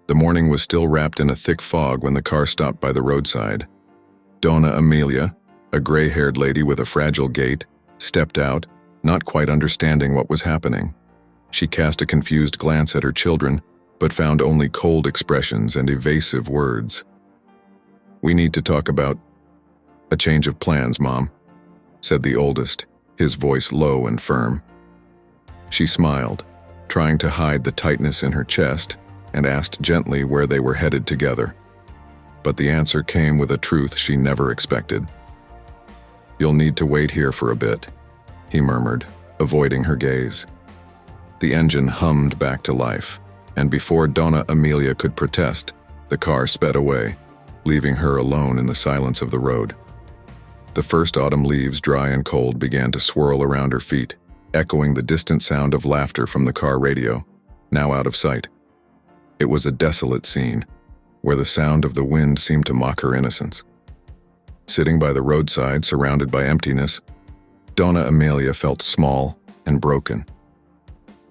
The morning was still wrapped in a thick fog when the car stopped by the roadside. Donna Amelia, a gray-haired lady with a fragile gait, stepped out, not quite understanding what was happening. She cast a confused glance at her children, but found only cold expressions and evasive words. "We need to talk about a change of plans, Mom," said the oldest, his voice low and firm. She smiled, trying to hide the tightness in her chest, and asked gently where they were headed together. But the answer came with a truth she never expected. "You'll need to wait here for a bit," he murmured, avoiding her gaze. The engine hummed back to life, and before Donna Amelia could protest, the car sped away, leaving her alone in the silence of the road. The first autumn leaves, dry and cold, began to swirl around her feet, echoing the distant sound of laughter from the car radio, now out of sight. It was a desolate scene, where the sound of the wind seemed to mock her innocence. Sitting by the roadside, surrounded by emptiness, Donna Amelia felt small and broken.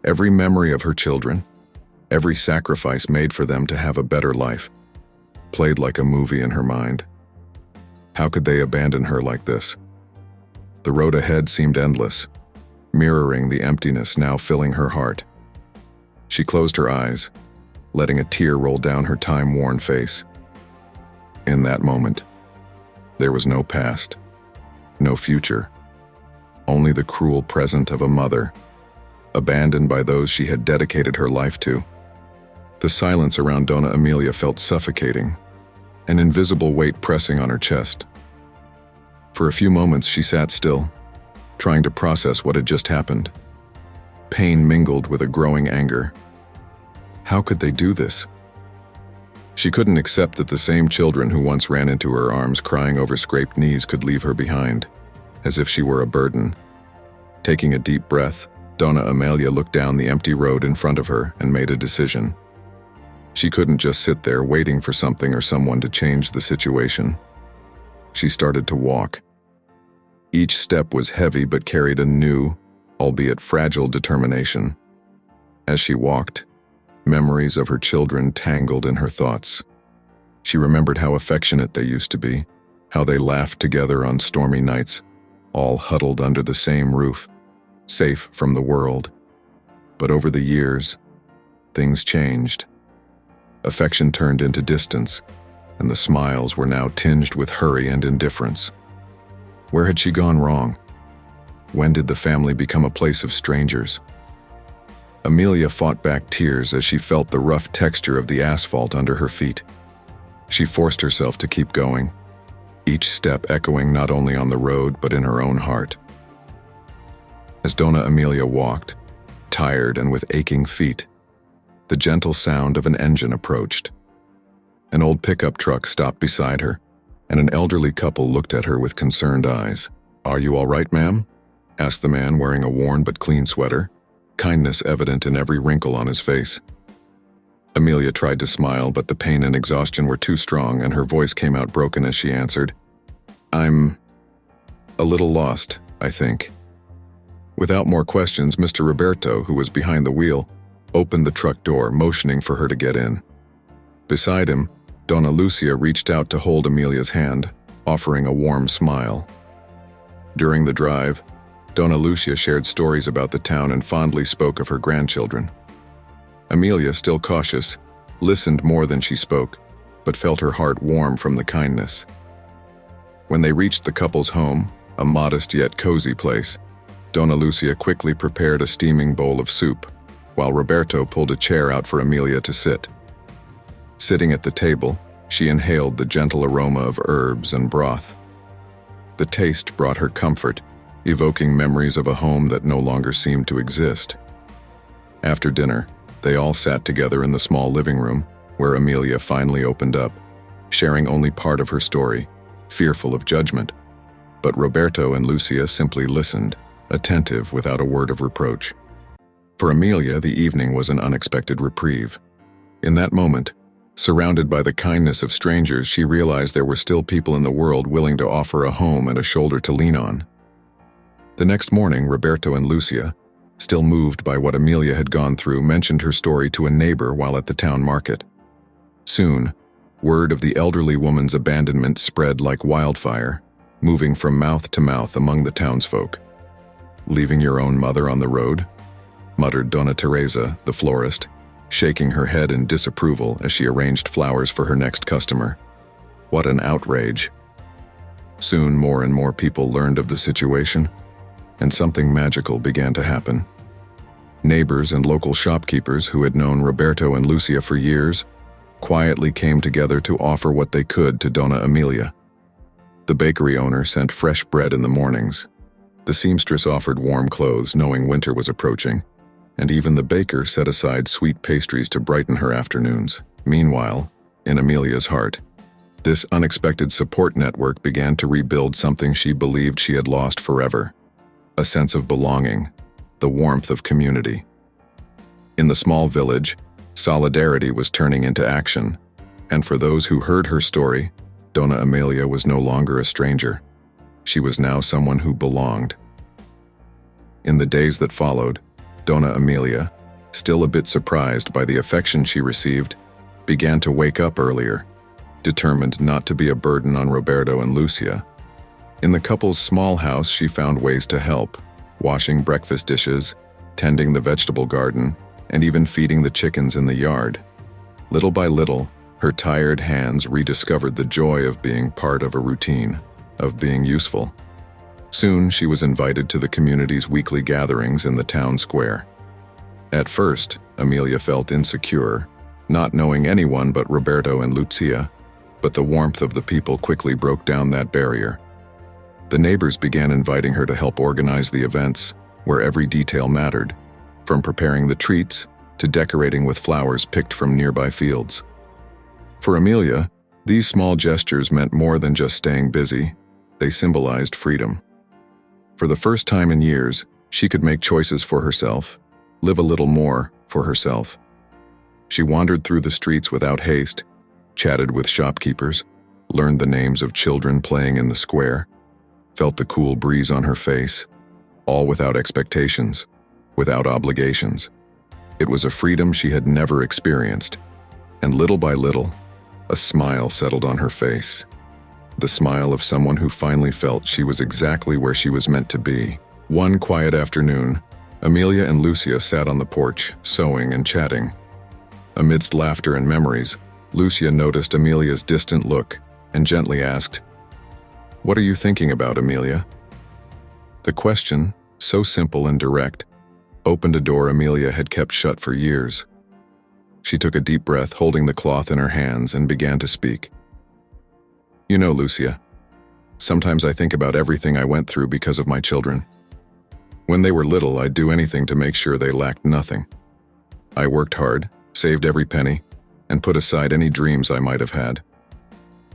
Every memory of her children, every sacrifice made for them to have a better life, played like a movie in her mind. How could they abandon her like this? The road ahead seemed endless, mirroring the emptiness now filling her heart. She closed her eyes, letting a tear roll down her time-worn face. In that moment, there was no past, no future, only the cruel present of a mother, abandoned by those she had dedicated her life to. The silence around Donna Amelia felt suffocating, an invisible weight pressing on her chest. For a few moments she sat still, trying to process what had just happened. Pain mingled with a growing anger. How could they do this? She couldn't accept that the same children who once ran into her arms crying over scraped knees could leave her behind, as if she were a burden. Taking a deep breath, Donna Amelia looked down the empty road in front of her and made a decision. She couldn't just sit there waiting for something or someone to change the situation. She started to walk. Each step was heavy but carried a new, albeit fragile, determination. As she walked, memories of her children tangled in her thoughts. She remembered how affectionate they used to be, how they laughed together on stormy nights, all huddled under the same roof, safe from the world. But over the years, things changed. Affection turned into distance, and the smiles were now tinged with hurry and indifference. Where had she gone wrong? When did the family become a place of strangers? Amelia fought back tears as she felt the rough texture of the asphalt under her feet. She forced herself to keep going, each step echoing not only on the road but in her own heart. As Donna Amelia walked, tired and with aching feet, the gentle sound of an engine approached. An old pickup truck stopped beside her, and an elderly couple looked at her with concerned eyes. "Are you all right, ma'am?" asked the man wearing a worn but clean sweater, kindness evident in every wrinkle on his face. Amelia tried to smile, but the pain and exhaustion were too strong, and her voice came out broken as she answered, "I'm a little lost, I think." Without more questions, Mr. Roberto, who was behind the wheel, opened the truck door, motioning for her to get in. Beside him, Donna Lucia reached out to hold Amelia's hand, offering a warm smile. During the drive, Donna Lucia shared stories about the town and fondly spoke of her grandchildren. Amelia, still cautious, listened more than she spoke, but felt her heart warm from the kindness. When they reached the couple's home, a modest yet cozy place, Donna Lucia quickly prepared a steaming bowl of soup, while Roberto pulled a chair out for Amelia to sit. Sitting at the table, she inhaled the gentle aroma of herbs and broth. The taste brought her comfort, evoking memories of a home that no longer seemed to exist. After dinner, they all sat together in the small living room, where Amelia finally opened up, sharing only part of her story, fearful of judgment. But Roberto and Lucia simply listened, attentive without a word of reproach. For Amelia, the evening was an unexpected reprieve. In that moment, surrounded by the kindness of strangers, she realized there were still people in the world willing to offer a home and a shoulder to lean on. The next morning, Roberto and Lucia, still moved by what Amelia had gone through, mentioned her story to a neighbor while at the town market. Soon, word of the elderly woman's abandonment spread like wildfire, moving from mouth to mouth among the townsfolk. "Leaving your own mother on the road?" muttered Donna Teresa, the florist, shaking her head in disapproval as she arranged flowers for her next customer. What an outrage. Soon more and more people learned of the situation, and something magical began to happen. Neighbors and local shopkeepers who had known Roberto and Lucia for years quietly came together to offer what they could to Donna Amelia. The bakery owner sent fresh bread in the mornings. The seamstress offered warm clothes, knowing winter was approaching, and even the baker set aside sweet pastries to brighten her afternoons. Meanwhile, in Amelia's heart, this unexpected support network began to rebuild something she believed she had lost forever: a sense of belonging, the warmth of community. In the small village, solidarity was turning into action, and for those who heard her story, Donna Amelia was no longer a stranger. She was now someone who belonged. In the days that followed, Donna Amelia, still a bit surprised by the affection she received, began to wake up earlier, determined not to be a burden on Roberto and Lucia. In the couple's small house, she found ways to help, washing breakfast dishes, tending the vegetable garden, and even feeding the chickens in the yard. Little by little, her tired hands rediscovered the joy of being part of a routine, of being useful. Soon, she was invited to the community's weekly gatherings in the town square. At first, Amelia felt insecure, not knowing anyone but Roberto and Lucia, but the warmth of the people quickly broke down that barrier. The neighbors began inviting her to help organize the events, where every detail mattered, from preparing the treats to decorating with flowers picked from nearby fields. For Amelia, these small gestures meant more than just staying busy. They symbolized freedom. For the first time in years, she could make choices for herself, live a little more for herself. She wandered through the streets without haste, chatted with shopkeepers, learned the names of children playing in the square, felt the cool breeze on her face, all without expectations, without obligations. It was a freedom she had never experienced, and little by little, a smile settled on her face. The smile of someone who finally felt she was exactly where she was meant to be. One quiet afternoon, Amelia and Lucia sat on the porch, sewing and chatting. Amidst laughter and memories, Lucia noticed Amelia's distant look and gently asked, "What are you thinking about, Amelia?" The question, so simple and direct, opened a door Amelia had kept shut for years. She took a deep breath, holding the cloth in her hands, and began to speak. "You know, Lucia, sometimes I think about everything I went through because of my children. When they were little, I'd do anything to make sure they lacked nothing. I worked hard, saved every penny, and put aside any dreams I might have had.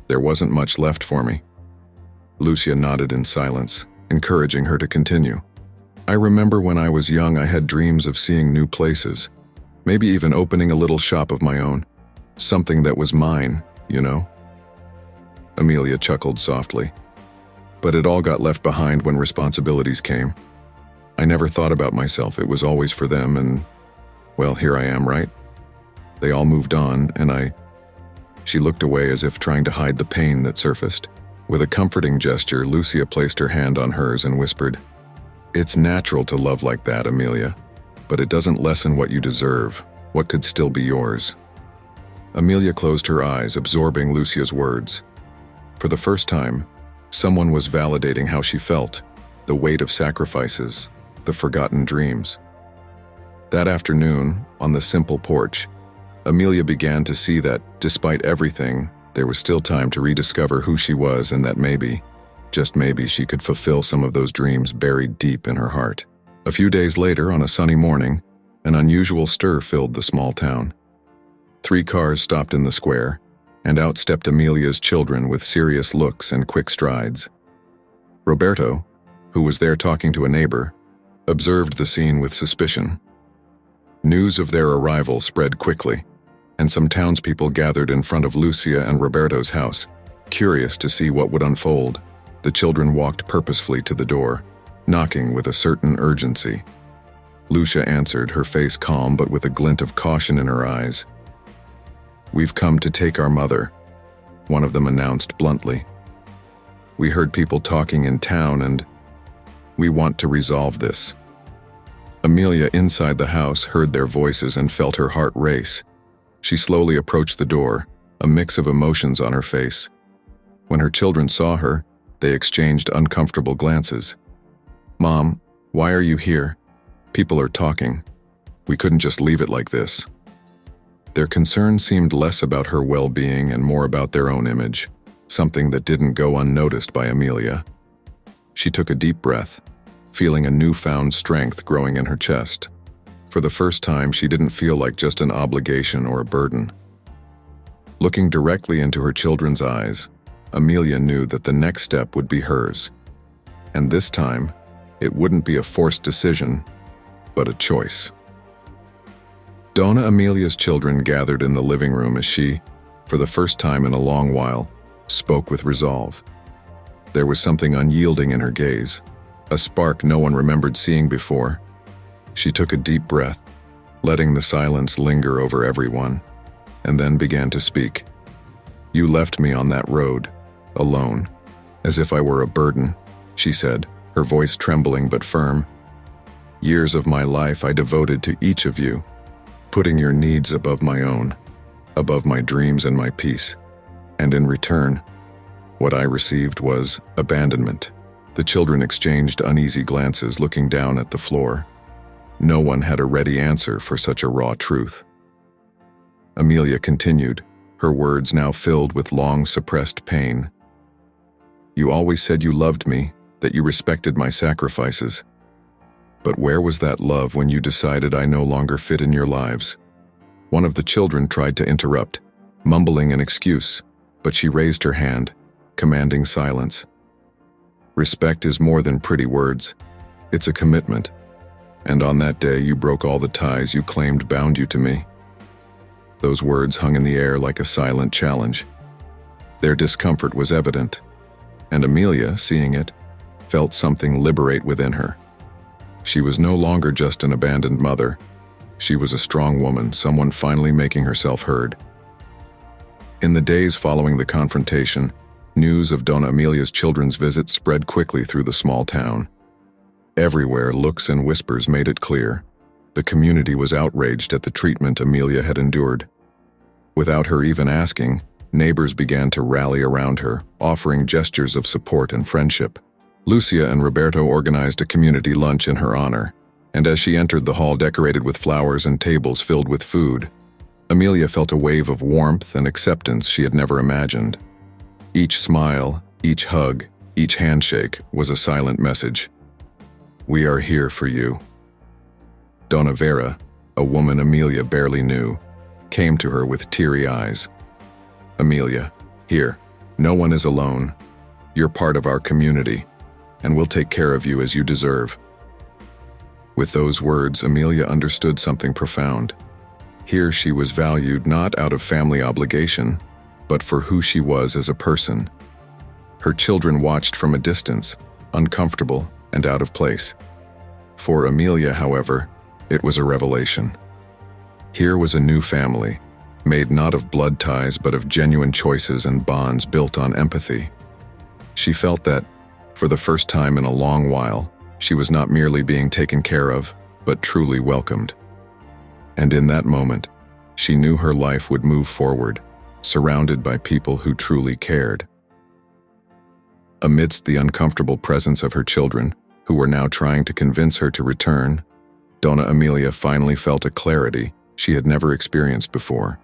There wasn't much left for me." Lucia nodded in silence, encouraging her to continue. "I remember when I was young, I had dreams of seeing new places, maybe even opening a little shop of my own, something that was mine, you know?" Amelia chuckled softly. "But it all got left behind when responsibilities came. I never thought about myself, it was always for them, and, well, here I am, right? They all moved on, and She looked away as if trying to hide the pain that surfaced. With a comforting gesture, Lucia placed her hand on hers and whispered, "It's natural to love like that, Amelia, but it doesn't lessen what you deserve, what could still be yours." Amelia closed her eyes, absorbing Lucia's words. For the first time, someone was validating how she felt, the weight of sacrifices, the forgotten dreams. That afternoon, on the simple porch, Amelia began to see that, despite everything, there was still time to rediscover who she was, and that maybe, just maybe, she could fulfill some of those dreams buried deep in her heart. A few days later, on a sunny morning, an unusual stir filled the small town. 3 cars stopped in the square, and out stepped Amelia's children with serious looks and quick strides. Roberto, who was there talking to a neighbor, observed the scene with suspicion. News of their arrival spread quickly, and some townspeople gathered in front of Lucia and Roberto's house, curious to see what would unfold. The children walked purposefully to the door, knocking with a certain urgency. Lucia answered, her face calm but with a glint of caution in her eyes. "We've come to take our mother," one of them announced bluntly. "We heard people talking in town and we want to resolve this." Amelia, inside the house, heard their voices and felt her heart race. She slowly approached the door, a mix of emotions on her face. When her children saw her, they exchanged uncomfortable glances. "Mom, why are you here? People are talking. We couldn't just leave it like this." Their concern seemed less about her well-being and more about their own image, something that didn't go unnoticed by Amelia. She took a deep breath, feeling a newfound strength growing in her chest. For the first time, she didn't feel like just an obligation or a burden. Looking directly into her children's eyes, Amelia knew that the next step would be hers. And this time, it wouldn't be a forced decision, but a choice. Donna Amelia's children gathered in the living room as she, for the first time in a long while, spoke with resolve. There was something unyielding in her gaze, a spark no one remembered seeing before. She took a deep breath, letting the silence linger over everyone, and then began to speak. "You left me on that road, alone, as if I were a burden," she said, her voice trembling but firm. "Years of my life I devoted to each of you, putting your needs above my own, above my dreams and my peace. And in return, what I received was abandonment." The children exchanged uneasy glances, looking down at the floor. No one had a ready answer for such a raw truth. Amelia continued, her words now filled with long-suppressed pain. "You always said you loved me, that you respected my sacrifices. But where was that love when you decided I no longer fit in your lives?" One of the children tried to interrupt, mumbling an excuse, but she raised her hand, commanding silence. "Respect is more than pretty words. It's a commitment. And on that day you broke all the ties you claimed bound you to me." Those words hung in the air like a silent challenge. Their discomfort was evident, and Amelia, seeing it, felt something liberate within her. She was no longer just an abandoned mother. She was a strong woman, someone finally making herself heard. In the days following the confrontation, news of Donna Amelia's children's visit spread quickly through the small town. Everywhere, looks and whispers made it clear. The community was outraged at the treatment Amelia had endured. Without her even asking, neighbors began to rally around her, offering gestures of support and friendship. Lucia and Roberto organized a community lunch in her honor, and as she entered the hall decorated with flowers and tables filled with food, Amelia felt a wave of warmth and acceptance she had never imagined. Each smile, each hug, each handshake was a silent message. "We are here for you." Donna Vera, a woman Amelia barely knew, came to her with teary eyes. "Amelia, here, no one is alone. You're part of our community, and we'll take care of you as you deserve." With those words, Amelia understood something profound. Here she was valued not out of family obligation, but for who she was as a person. Her children watched from a distance, uncomfortable and out of place. For Amelia, however, it was a revelation. Here was a new family, made not of blood ties but of genuine choices and bonds built on empathy. She felt that, for the first time in a long while, she was not merely being taken care of, but truly welcomed. And in that moment, she knew her life would move forward, surrounded by people who truly cared. Amidst the uncomfortable presence of her children, who were now trying to convince her to return, Donna Amelia finally felt a clarity she had never experienced before.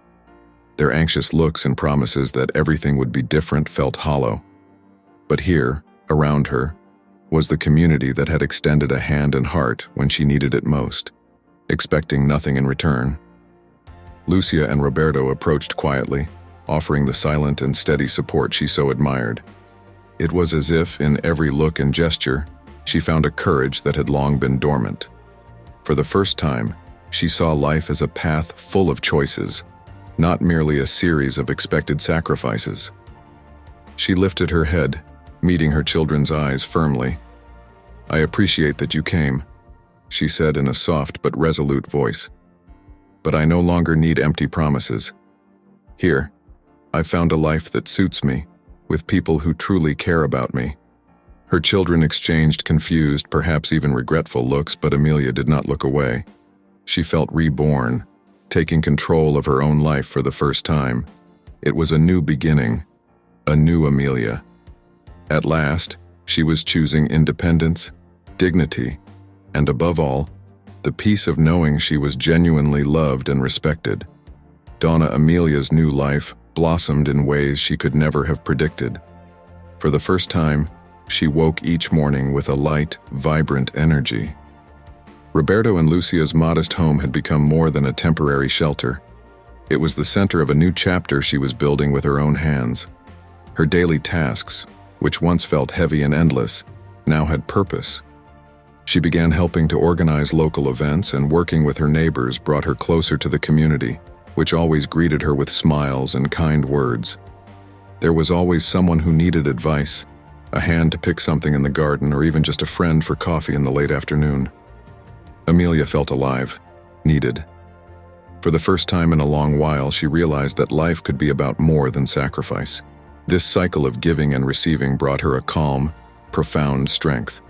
Their anxious looks and promises that everything would be different felt hollow. But here, around her, was the community that had extended a hand and heart when she needed it most, expecting nothing in return. Lucia and Roberto approached quietly, offering the silent and steady support she so admired. It was as if, in every look and gesture, she found a courage that had long been dormant. For the first time, she saw life as a path full of choices, not merely a series of expected sacrifices. She lifted her head, meeting her children's eyes firmly. "I appreciate that you came," she said in a soft but resolute voice. "But I no longer need empty promises. Here, I've found a life that suits me, with people who truly care about me. Her children exchanged confused, perhaps even regretful looks, but Amelia did not look away. She felt reborn, taking control of her own life for the first time. It was a new beginning, a new Amelia. At last, she was choosing independence, dignity, and above all, the peace of knowing she was genuinely loved and respected. Donna Amelia's new life blossomed in ways she could never have predicted. For the first time, she woke each morning with a light, vibrant energy. Roberto and Lucia's modest home had become more than a temporary shelter. It was the center of a new chapter she was building with her own hands. Her daily tasks, which once felt heavy and endless, now had purpose. She began helping to organize local events, and working with her neighbors brought her closer to the community, which always greeted her with smiles and kind words. There was always someone who needed advice, a hand to pick something in the garden, or even just a friend for coffee in the late afternoon. Amelia felt alive, needed. For the first time in a long while, she realized that life could be about more than sacrifice. This cycle of giving and receiving brought her a calm, profound strength.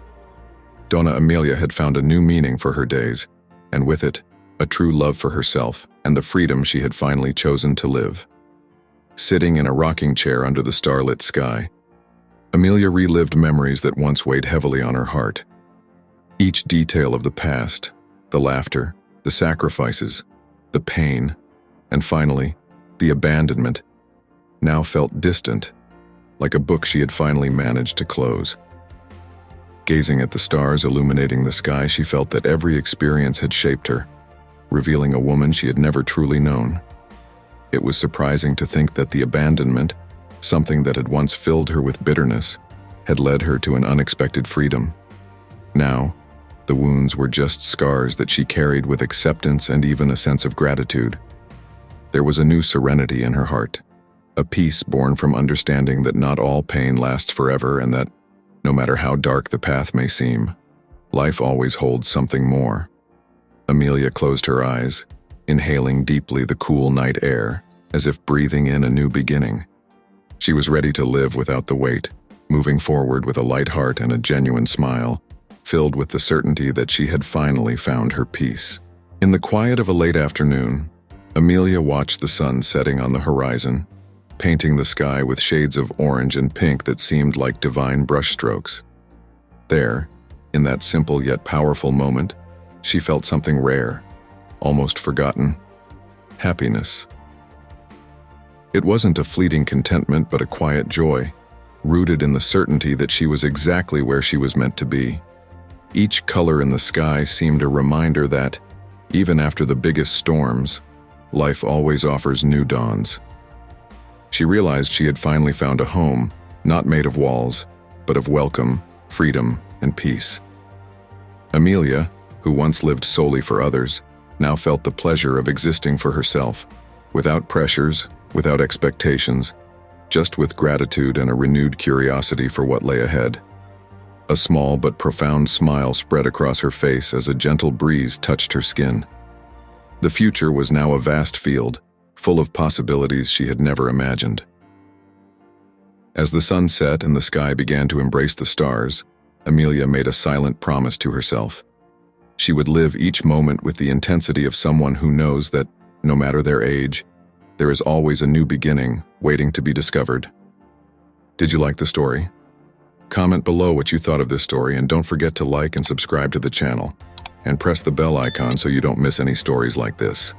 Donna Amelia had found a new meaning for her days, and with it, a true love for herself and the freedom she had finally chosen to live. Sitting in a rocking chair under the starlit sky, Amelia relived memories that once weighed heavily on her heart. Each detail of the past, the laughter, the sacrifices, the pain, and finally, the abandonment, now felt distant, like a book she had finally managed to close. Gazing at the stars illuminating the sky, she felt that every experience had shaped her, revealing a woman she had never truly known. It was surprising to think that the abandonment, something that had once filled her with bitterness, had led her to an unexpected freedom. Now, the wounds were just scars that she carried with acceptance and even a sense of gratitude. There was a new serenity in her heart, a peace born from understanding that not all pain lasts forever, and that, no matter how dark the path may seem, life always holds something more. Amelia closed her eyes, inhaling deeply the cool night air, as if breathing in a new beginning. She was ready to live without the weight, moving forward with a light heart and a genuine smile, filled with the certainty that she had finally found her peace. In the quiet of a late afternoon, Amelia watched the sun setting on the horizon, painting the sky with shades of orange and pink that seemed like divine brushstrokes. There, in that simple yet powerful moment, she felt something rare, almost forgotten: happiness. It wasn't a fleeting contentment, but a quiet joy, rooted in the certainty that she was exactly where she was meant to be. Each color in the sky seemed a reminder that, even after the biggest storms, life always offers new dawns. She realized she had finally found a home, not made of walls, but of welcome, freedom, and peace. Amelia, who once lived solely for others, now felt the pleasure of existing for herself, without pressures, without expectations, just with gratitude and a renewed curiosity for what lay ahead. A small but profound smile spread across her face as a gentle breeze touched her skin. The future was now a vast field, full of possibilities she had never imagined. As the sun set and the sky began to embrace the stars, Amelia made a silent promise to herself. She would live each moment with the intensity of someone who knows that, no matter their age, there is always a new beginning waiting to be discovered. Did you like the story? Comment below what you thought of this story, and don't forget to like and subscribe to the channel, and press the bell icon so you don't miss any stories like this.